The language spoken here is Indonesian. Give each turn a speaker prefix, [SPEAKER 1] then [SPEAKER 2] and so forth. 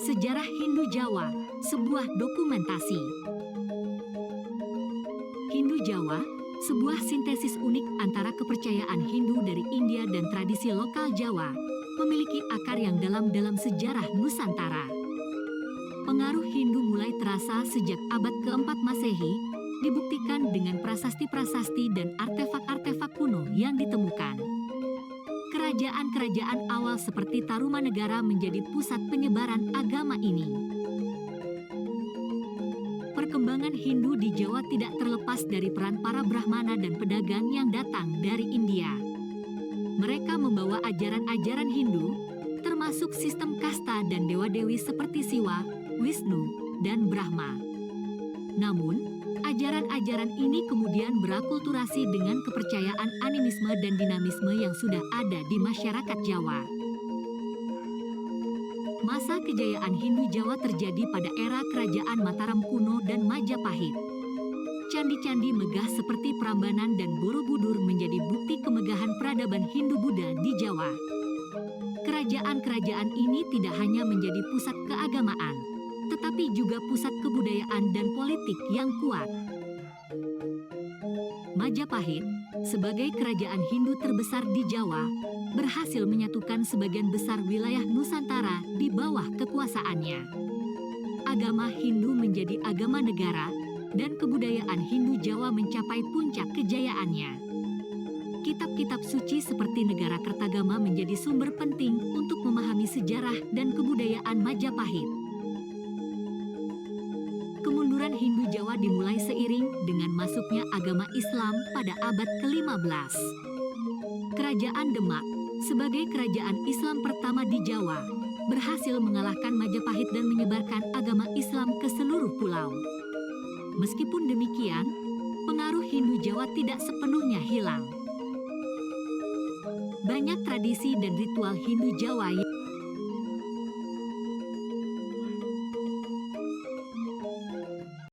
[SPEAKER 1] Sejarah Hindu Jawa, sebuah dokumentasi. Hindu Jawa, sebuah sintesis unik antara kepercayaan Hindu dari India dan tradisi lokal Jawa, memiliki akar yang dalam dalam sejarah Nusantara. Pengaruh Hindu mulai terasa sejak abad keempat Masehi, dibuktikan dengan prasasti-prasasti dan artefak-artefak kuno yang ditemukan. Kerajaan-kerajaan awal seperti Tarumanegara menjadi pusat penyebaran agama ini. Perkembangan Hindu di Jawa tidak terlepas dari peran para Brahmana dan pedagang yang datang dari India. Mereka membawa ajaran-ajaran Hindu, termasuk sistem kasta dan dewa-dewi seperti Siwa, Wisnu, dan Brahma. Namun, ajaran-ajaran ini kemudian berakulturasi dengan kepercayaan animisme dan dinamisme yang sudah ada di masyarakat Jawa. Masa kejayaan Hindu Jawa terjadi pada era kerajaan Mataram kuno dan Majapahit. Candi-candi megah seperti Prambanan dan Borobudur menjadi bukti kemegahan peradaban Hindu-Buddha di Jawa. Kerajaan-kerajaan ini tidak hanya menjadi pusat keagamaan, tetapi juga pusat kebudayaan dan politik yang kuat. Majapahit, sebagai kerajaan Hindu terbesar di Jawa, berhasil menyatukan sebagian besar wilayah Nusantara di bawah kekuasaannya. Agama Hindu menjadi agama negara, dan kebudayaan Hindu Jawa mencapai puncak kejayaannya. Kitab-kitab suci seperti Negara Kertagama menjadi sumber penting untuk memahami sejarah dan kebudayaan Majapahit. Kemunduran Hindu Jawa dimulai seiring dengan masuknya agama Islam pada abad ke-15. Kerajaan Demak, sebagai kerajaan Islam pertama di Jawa, berhasil mengalahkan Majapahit dan menyebarkan agama Islam ke seluruh pulau. Meskipun demikian, pengaruh Hindu Jawa tidak sepenuhnya hilang. Banyak tradisi dan ritual Hindu Jawa